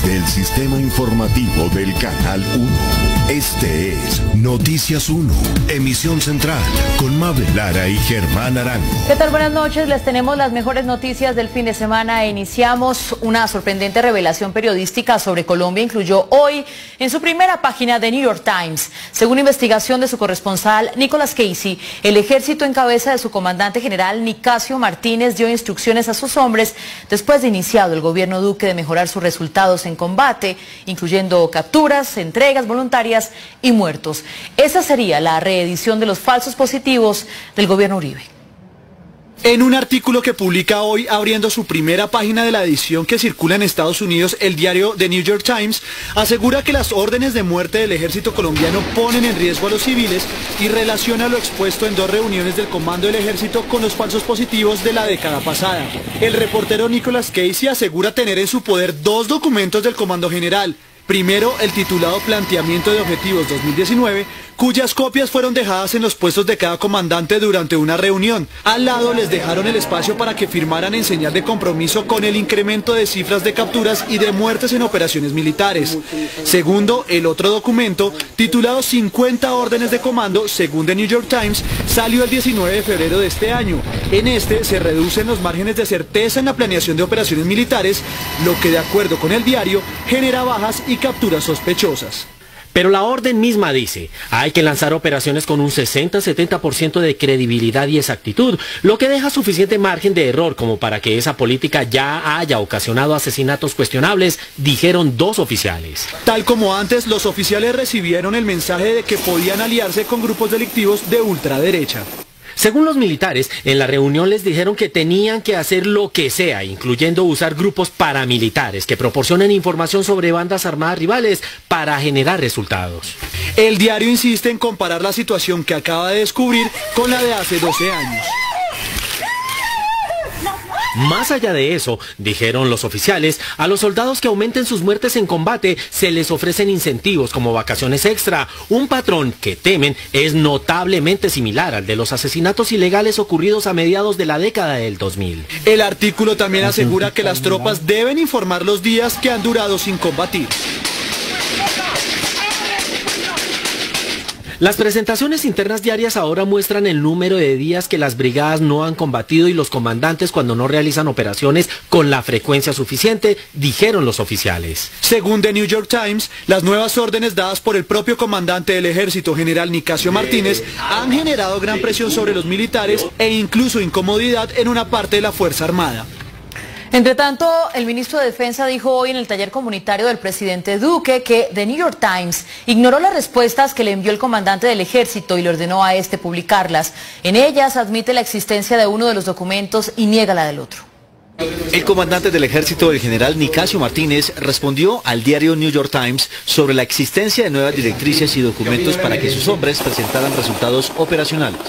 desde el sistema informativo del Canal 1. Este es Noticias 1, emisión central, con Mabel Lara y Germán Arango. ¿Qué tal? Buenas noches, les tenemos las mejores noticias del fin de semana. Iniciamos una sorprendente revelación periodística sobre Colombia. Incluyó hoy en su primera página The New York Times. Según investigación de su corresponsal Nicholas Casey, el ejército en cabeza de su comandante general Nicasio Martínez dio instrucciones a sus hombres después de iniciado el gobierno Duque de mejorar sus resultados en combate, incluyendo capturas, entregas voluntarias y muertos. Esa sería la reedición de los falsos positivos del gobierno Uribe. En un artículo que publica hoy, abriendo su primera página de la edición que circula en Estados Unidos, el diario The New York Times asegura que las órdenes de muerte del ejército colombiano ponen en riesgo a los civiles y relaciona lo expuesto en 2 reuniones del comando del ejército con los falsos positivos de la década pasada. El reportero Nicholas Casey asegura tener en su poder 2 documentos del comando general. Primero, el titulado Planteamiento de Objetivos 2019, cuyas copias fueron dejadas en los puestos de cada comandante durante una reunión. Al lado les dejaron el espacio para que firmaran en señal de compromiso con el incremento de cifras de capturas y de muertes en operaciones militares. Segundo, el otro documento, titulado 50 órdenes de comando, según The New York Times, salió el 19 de febrero de este año. En este se reducen los márgenes de certeza en la planeación de operaciones militares, lo que de acuerdo con el diario genera bajas y capturas sospechosas. Pero la orden misma dice, hay que lanzar operaciones con un 60-70% de credibilidad y exactitud, lo que deja suficiente margen de error como para que esa política ya haya ocasionado asesinatos cuestionables, dijeron 2 oficiales. Tal como antes, los oficiales recibieron el mensaje de que podían aliarse con grupos delictivos de ultraderecha. Según los militares, en la reunión les dijeron que tenían que hacer lo que sea, incluyendo usar grupos paramilitares que proporcionen información sobre bandas armadas rivales para generar resultados. El diario insiste en comparar la situación que acaba de descubrir con la de hace 12 años. Más allá de eso, dijeron los oficiales, a los soldados que aumenten sus muertes en combate se les ofrecen incentivos como vacaciones extra. Un patrón que temen es notablemente similar al de los asesinatos ilegales ocurridos a mediados de la década del 2000. El artículo también asegura que las tropas deben informar los días que han durado sin combatir. Las presentaciones internas diarias ahora muestran el número de días que las brigadas no han combatido y los comandantes cuando no realizan operaciones con la frecuencia suficiente, dijeron los oficiales. Según The New York Times, las nuevas órdenes dadas por el propio comandante del ejército, general Nicasio Martínez, han generado gran presión sobre los militares e incluso incomodidad en una parte de la Fuerza Armada. Entre tanto, el ministro de Defensa dijo hoy en el taller comunitario del presidente Duque que The New York Times ignoró las respuestas que le envió el comandante del ejército y le ordenó a este publicarlas. En ellas admite la existencia de uno de los documentos y niega la del otro. El comandante del ejército, el general Nicasio Martínez, respondió al diario New York Times sobre la existencia de nuevas directrices y documentos para que sus hombres presentaran resultados operacionales.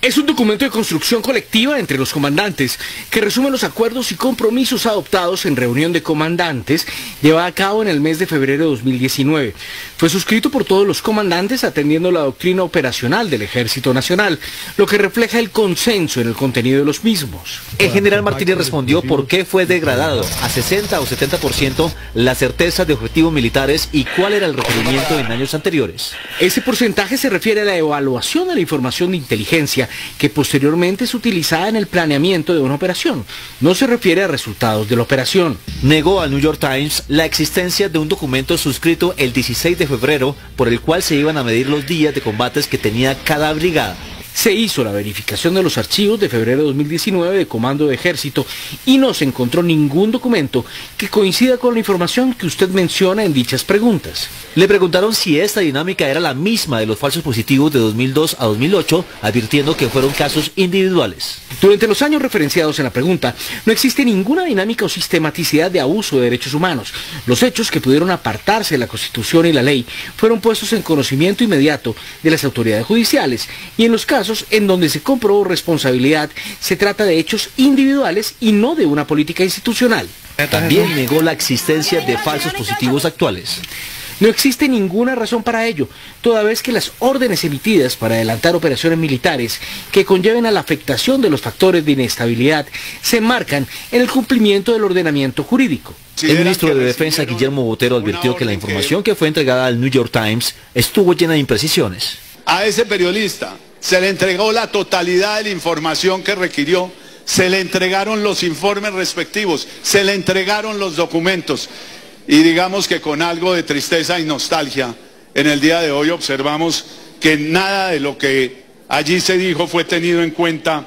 Es un documento de construcción colectiva entre los comandantes que resume los acuerdos y compromisos adoptados en reunión de comandantes llevada a cabo en el mes de febrero de 2019. Fue suscrito por todos los comandantes atendiendo la doctrina operacional del Ejército Nacional, lo que refleja el consenso en el contenido de los mismos. El general Martínez respondió por qué fue degradado a 60 o 70% la certeza de objetivos militares y cuál era el requerimiento en años anteriores. Ese porcentaje se refiere a la evaluación de la información de inteligencia que posteriormente es utilizada en el planeamiento de una operación. No se refiere a resultados de la operación. Negó al New York Times la existencia de un documento suscrito el 16 de febrero por el cual se iban a medir los días de combates que tenía cada brigada. Se hizo la verificación de los archivos de febrero de 2019 de Comando de Ejército y no se encontró ningún documento que coincida con la información que usted menciona en dichas preguntas. Le preguntaron si esta dinámica era la misma de los falsos positivos de 2002 a 2008, advirtiendo que fueron casos individuales. Durante los años referenciados en la pregunta, no existe ninguna dinámica o sistematicidad de abuso de derechos humanos. Los hechos que pudieron apartarse de la Constitución y la ley fueron puestos en conocimiento inmediato de las autoridades judiciales y en los casos en donde se comprobó responsabilidad se trata de hechos individuales y no de una política institucional. También negó la existencia de falsos positivos actuales. No existe ninguna razón para ello, toda vez que las órdenes emitidas para adelantar operaciones militares que conlleven a la afectación de los factores de inestabilidad se enmarcan en el cumplimiento del ordenamiento jurídico. El ministro de Defensa, Guillermo Botero, advirtió que la información que fue entregada al New York Times estuvo llena de imprecisiones. A ese periodista se le entregó la totalidad de la información que requirió, se le entregaron los informes respectivos, se le entregaron los documentos y digamos que con algo de tristeza y nostalgia, en el día de hoy observamos que nada de lo que allí se dijo fue tenido en cuenta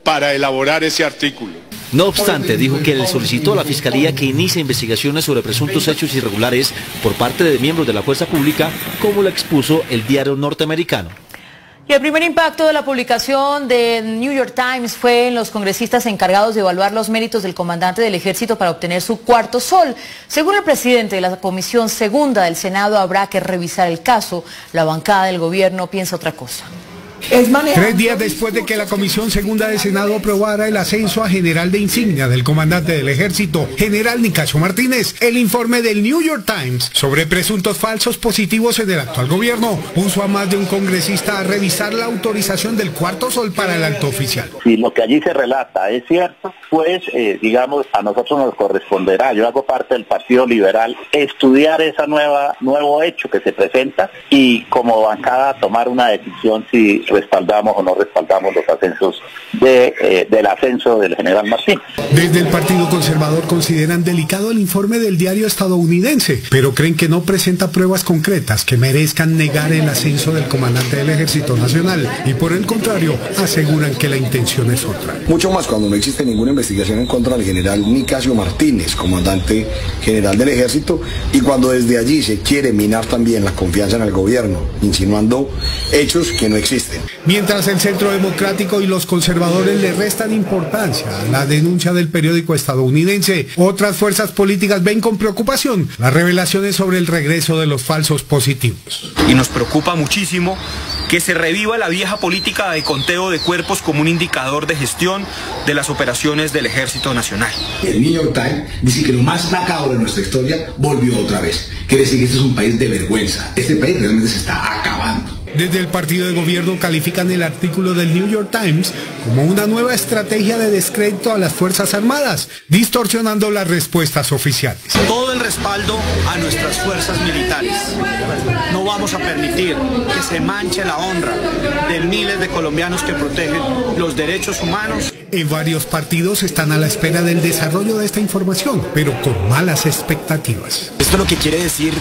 para elaborar ese artículo. No obstante, dijo que le solicitó a la Fiscalía que inicie investigaciones sobre presuntos hechos irregulares por parte de miembros de la fuerza pública, como lo expuso el diario norteamericano. Y el primer impacto de la publicación de New York Times fue en los congresistas encargados de evaluar los méritos del comandante del ejército para obtener su cuarto sol. Según el presidente de la Comisión Segunda del Senado, habrá que revisar el caso. La bancada del gobierno piensa otra cosa. 3 días después de que la Comisión Segunda del Senado aprobara el ascenso a general de insignia del comandante del ejército, general Nicasio Martínez, el informe del New York Times sobre presuntos falsos positivos en el actual gobierno puso a más de un congresista a revisar la autorización del cuarto sol para el alto oficial. Si lo que allí se relata es cierto, pues digamos, a nosotros nos corresponderá, yo hago parte del Partido Liberal, estudiar ese nuevo hecho que se presenta y como bancada tomar una decisión si respaldamos o no respaldamos los ascensos del ascenso del general Martín. Desde el Partido Conservador consideran delicado el informe del diario estadounidense, pero creen que no presenta pruebas concretas que merezcan negar el ascenso del comandante del Ejército Nacional y por el contrario aseguran que la intención es otra. Mucho más cuando no existe ninguna investigación en contra del general Nicasio Martínez, comandante general del Ejército, y cuando desde allí se quiere minar también la confianza en el gobierno, insinuando hechos que no existen. Mientras el Centro Democrático y los conservadores le restan importancia a la denuncia del periódico estadounidense, otras fuerzas políticas ven con preocupación las revelaciones sobre el regreso de los falsos positivos. Y nos preocupa muchísimo que se reviva la vieja política de conteo de cuerpos como un indicador de gestión de las operaciones del Ejército Nacional. El New York Times dice que lo más macabro de nuestra historia volvió otra vez. Quiere decir que este es un país de vergüenza. Este país realmente se está acabando. Desde el partido de gobierno califican el artículo del New York Times como una nueva estrategia de descrédito a las Fuerzas Armadas, distorsionando las respuestas oficiales. Todo el respaldo a nuestras fuerzas militares. No vamos a permitir que se manche la honra de miles de colombianos que protegen los derechos humanos. En varios partidos están a la espera del desarrollo de esta información, pero con malas expectativas. Esto lo que quiere decir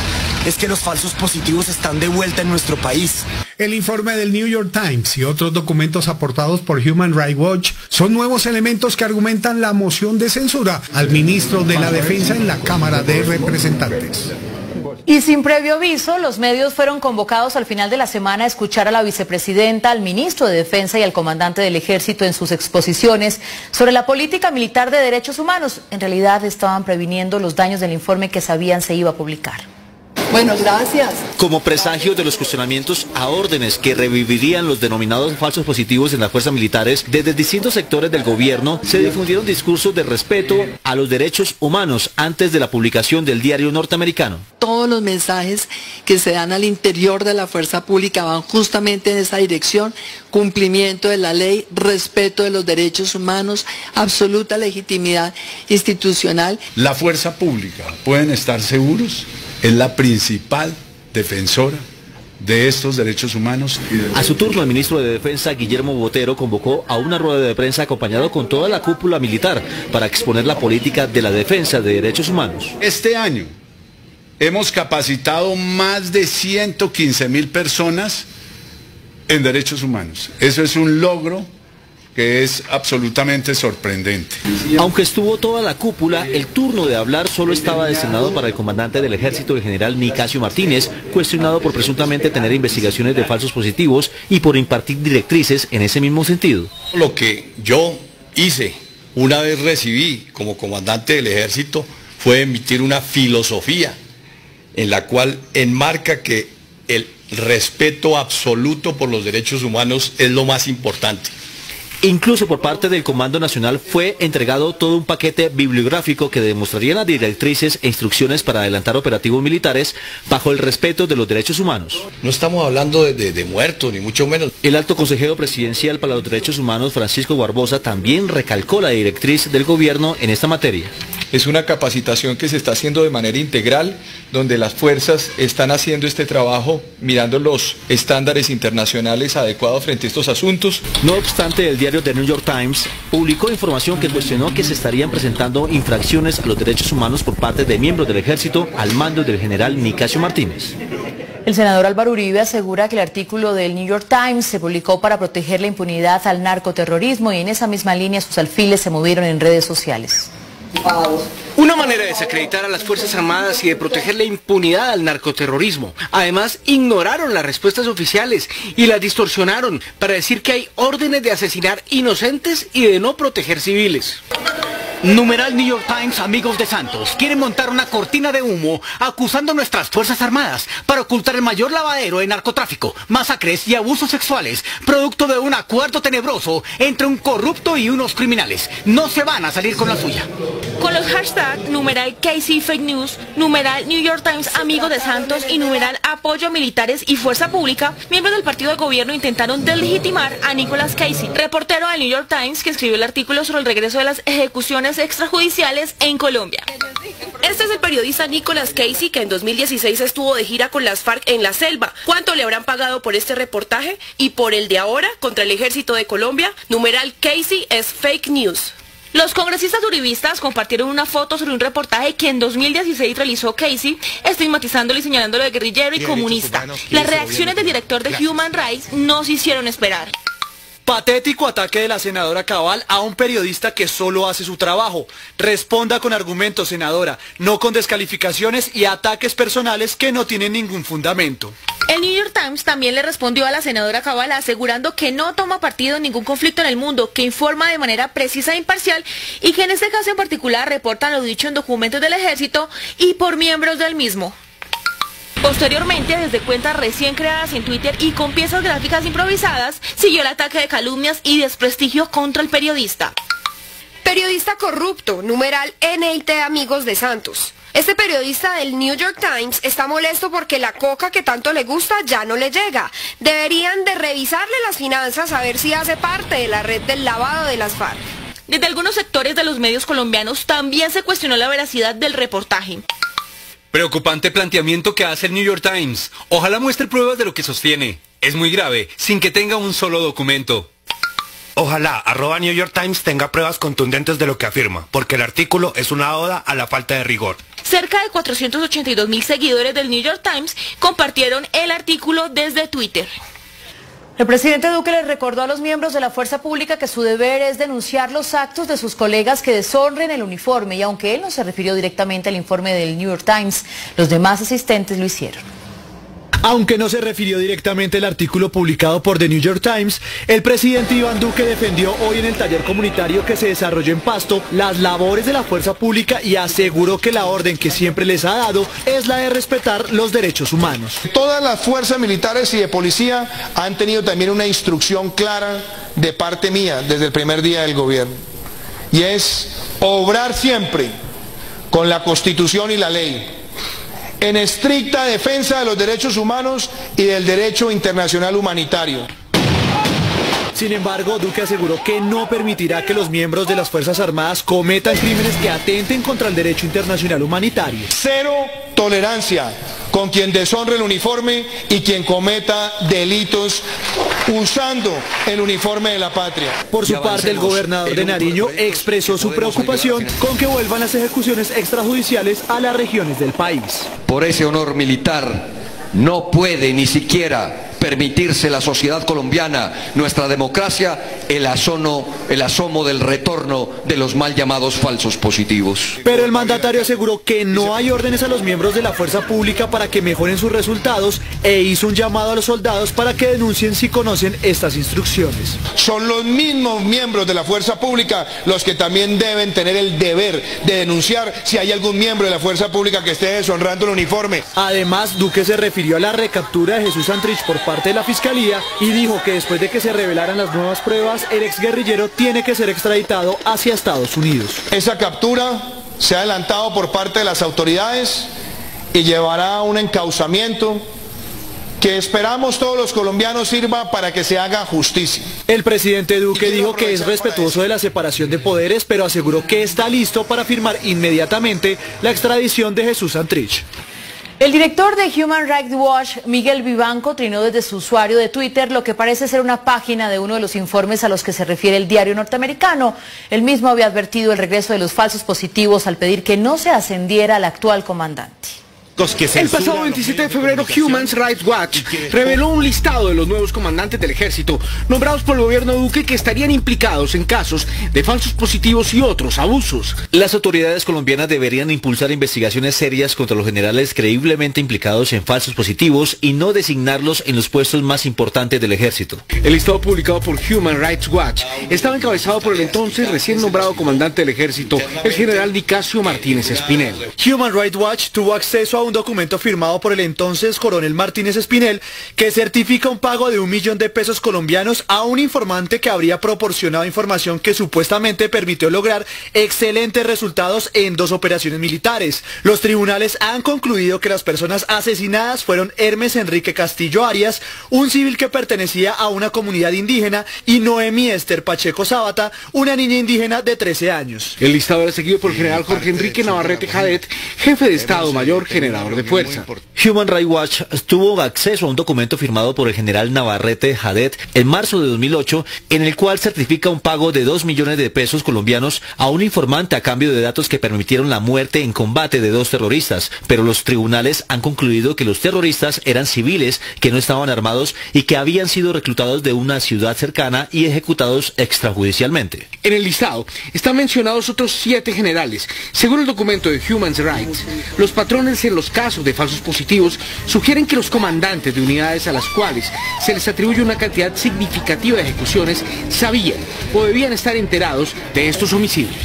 es que los falsos positivos están de vuelta en nuestro país. El informe del New York Times y otros documentos aportados por Human Rights Watch son nuevos elementos que argumentan la moción de censura al ministro de la Defensa en la Cámara de Representantes. Y sin previo aviso, los medios fueron convocados al final de la semana a escuchar a la vicepresidenta, al ministro de Defensa y al comandante del Ejército en sus exposiciones sobre la política militar de derechos humanos. En realidad estaban previniendo los daños del informe que sabían se iba a publicar. Bueno, gracias. Como presagio de los cuestionamientos a órdenes que revivirían los denominados falsos positivos en las fuerzas militares, desde distintos sectores del gobierno se difundieron discursos de respeto a los derechos humanos antes de la publicación del diario norteamericano. Todos los mensajes que se dan al interior de la fuerza pública van justamente en esa dirección: cumplimiento de la ley, respeto de los derechos humanos, absoluta legitimidad institucional. La fuerza pública, pueden estar seguros, es la principal defensora de estos derechos humanos. A su turno, el ministro de Defensa, Guillermo Botero, convocó a una rueda de prensa acompañado con toda la cúpula militar para exponer la política de la defensa de derechos humanos. Este año hemos capacitado más de 115.000 personas en derechos humanos. Eso es un logro que es absolutamente sorprendente. Aunque estuvo toda la cúpula, el turno de hablar solo estaba destinado para el comandante del Ejército, el general Nicasio Martínez, cuestionado por presuntamente tener investigaciones de falsos positivos y por impartir directrices en ese mismo sentido. Lo que yo hice una vez recibí como comandante del Ejército fue emitir una filosofía en la cual enmarca que el respeto absoluto por los derechos humanos es lo más importante. Incluso por parte del Comando Nacional fue entregado todo un paquete bibliográfico que demostraría las directrices e instrucciones para adelantar operativos militares bajo el respeto de los derechos humanos. No estamos hablando de muertos, ni mucho menos. El alto consejero presidencial para los derechos humanos, Francisco Barbosa, también recalcó la directriz del gobierno en esta materia. Es una capacitación que se está haciendo de manera integral, donde las fuerzas están haciendo este trabajo mirando los estándares internacionales adecuados frente a estos asuntos. No obstante, el diario The New York Times publicó información que cuestionó que se estarían presentando infracciones a los derechos humanos por parte de miembros del ejército al mando del general Nicasio Martínez. El senador Álvaro Uribe asegura que el artículo del New York Times se publicó para proteger la impunidad al narcoterrorismo y en esa misma línea sus alfiles se movieron en redes sociales. Una manera de desacreditar a las Fuerzas Armadas y de proteger la impunidad al narcoterrorismo. Además, ignoraron las respuestas oficiales y las distorsionaron para decir que hay órdenes de asesinar inocentes y de no proteger civiles. Numeral New York Times, amigos de Santos, quieren montar una cortina de humo acusando a nuestras Fuerzas Armadas para ocultar el mayor lavadero de narcotráfico, masacres y abusos sexuales, producto de un acuerdo tenebroso entre un corrupto y unos criminales. No se van a salir con la suya. Con los hashtags numeral Casey Fake News, numeral New York Times, amigos de Santos y numeral apoyo a militares y fuerza pública, miembros del partido de gobierno intentaron deslegitimar a Nicholas Casey, reportero del New York Times que escribió el artículo sobre el regreso de las ejecuciones extrajudiciales en Colombia. Este es el periodista Nicholas Casey, que en 2016 estuvo de gira con las FARC en la selva. ¿Cuánto le habrán pagado por este reportaje? Y por el de ahora, contra el ejército de Colombia, numeral Casey es fake news. Los congresistas uribistas compartieron una foto sobre un reportaje que en 2016 realizó Casey, estigmatizándolo y señalándolo de guerrillero y comunista. Las reacciones del director de Human Rights no se hicieron esperar. Patético ataque de la senadora Cabal a un periodista que solo hace su trabajo. Responda con argumentos, senadora, no con descalificaciones y ataques personales que no tienen ningún fundamento. El New York Times también le respondió a la senadora Cabal asegurando que no toma partido en ningún conflicto en el mundo, que informa de manera precisa e imparcial y que en este caso en particular reportan lo dicho en documentos del ejército y por miembros del mismo. Posteriormente, desde cuentas recién creadas en Twitter y con piezas gráficas improvisadas, siguió el ataque de calumnias y desprestigio contra el periodista. Periodista corrupto, numeral NIT amigos de Santos. Este periodista del New York Times está molesto porque la coca que tanto le gusta ya no le llega. Deberían de revisarle las finanzas a ver si hace parte de la red del lavado de las FARC. Desde algunos sectores de los medios colombianos también se cuestionó la veracidad del reportaje. Preocupante planteamiento que hace el New York Times. Ojalá muestre pruebas de lo que sostiene. Es muy grave, sin que tenga un solo documento. Ojalá @New York Times tenga pruebas contundentes de lo que afirma, porque el artículo es una oda a la falta de rigor. Cerca de 482.000 seguidores del New York Times compartieron el artículo desde Twitter. El presidente Duque les recordó a los miembros de la fuerza pública que su deber es denunciar los actos de sus colegas que deshonren el uniforme y aunque él no se refirió directamente al informe del New York Times, los demás asistentes lo hicieron. Aunque no se refirió directamente al artículo publicado por The New York Times, el presidente Iván Duque defendió hoy en el taller comunitario que se desarrolló en Pasto las labores de la fuerza pública y aseguró que la orden que siempre les ha dado es la de respetar los derechos humanos. Todas las fuerzas militares y de policía han tenido también una instrucción clara de parte mía desde el primer día del gobierno y es obrar siempre con la Constitución y la ley, en estricta defensa de los derechos humanos y del derecho internacional humanitario. Sin embargo, Duque aseguró que no permitirá que los miembros de las Fuerzas Armadas cometan crímenes que atenten contra el derecho internacional humanitario. Cero tolerancia con quien deshonre el uniforme y quien cometa delitos usando el uniforme de la patria. Por su parte, el gobernador de Nariño expresó su preocupación con que vuelvan las ejecuciones extrajudiciales a las regiones del país. Por ese honor militar no puede ni siquiera permitirse la sociedad colombiana, nuestra democracia, el asomo del retorno de los mal llamados falsos positivos. Pero el mandatario aseguró que no hay órdenes a los miembros de la fuerza pública para que mejoren sus resultados e hizo un llamado a los soldados para que denuncien si conocen estas instrucciones. Son los mismos miembros de la fuerza pública los que también deben tener el deber de denunciar si hay algún miembro de la fuerza pública que esté deshonrando el uniforme. Además, Duque se refirió a la recaptura de Jesús Santrich por parte parte de la Fiscalía y dijo que después de que se revelaran las nuevas pruebas, el exguerrillero tiene que ser extraditado hacia Estados Unidos. Esa captura se ha adelantado por parte de las autoridades y llevará a un encauzamiento que esperamos todos los colombianos sirva para que se haga justicia. El presidente Duque dijo que es respetuoso de la separación de poderes, pero aseguró que está listo para firmar inmediatamente la extradición de Jesús Santrich. El director de Human Rights Watch, Miguel Vivanco, trinó desde su usuario de Twitter lo que parece ser una página de uno de los informes a los que se refiere el diario norteamericano. Él mismo había advertido el regreso de los falsos positivos al pedir que no se ascendiera al actual comandante. El pasado 27 de febrero, Human Rights Watch reveló un listado de los nuevos comandantes del ejército nombrados por el gobierno Duque que estarían implicados en casos de falsos positivos y otros abusos. Las autoridades colombianas deberían impulsar investigaciones serias contra los generales creíblemente implicados en falsos positivos y no designarlos en los puestos más importantes del ejército. El listado publicado por Human Rights Watch estaba encabezado por el entonces recién nombrado comandante del ejército, el general Nicasio Martínez Espinel. Human Rights Watch tuvo acceso a un documento firmado por el entonces coronel Martínez Espinel que certifica un pago de 1 millón de pesos colombianos a un informante que habría proporcionado información que supuestamente permitió lograr excelentes resultados en 2 operaciones militares. Los tribunales han concluido que las personas asesinadas fueron Hermes Enrique Castillo Arias, un civil que pertenecía a una comunidad indígena, y Noemí Esther Pacheco Zábata, una niña indígena de 13 años. El listado era seguido por el general Jorge Enrique Navarrete Jadet, jefe de Estado Mayor General de fuerza. Human Rights Watch tuvo acceso a un documento firmado por el general Navarrete Jadet en marzo de 2008, en el cual certifica un pago de 2 millones de pesos colombianos a un informante a cambio de datos que permitieron la muerte en combate de 2 terroristas, pero los tribunales han concluido que los terroristas eran civiles que no estaban armados y que habían sido reclutados de una ciudad cercana y ejecutados extrajudicialmente. En el listado están mencionados otros 7 generales. Según el documento de Human Rights, los patrones en los casos de falsos positivos sugieren que los comandantes de unidades a las cuales se les atribuye una cantidad significativa de ejecuciones sabían o debían estar enterados de estos homicidios.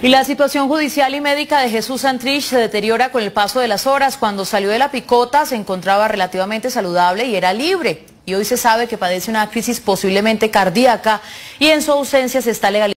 Y la situación judicial y médica de Jesús Santrich se deteriora con el paso de las horas. Cuando salió de la picota se encontraba relativamente saludable y era libre. Y hoy se sabe que padece una crisis posiblemente cardíaca y en su ausencia se está legalizando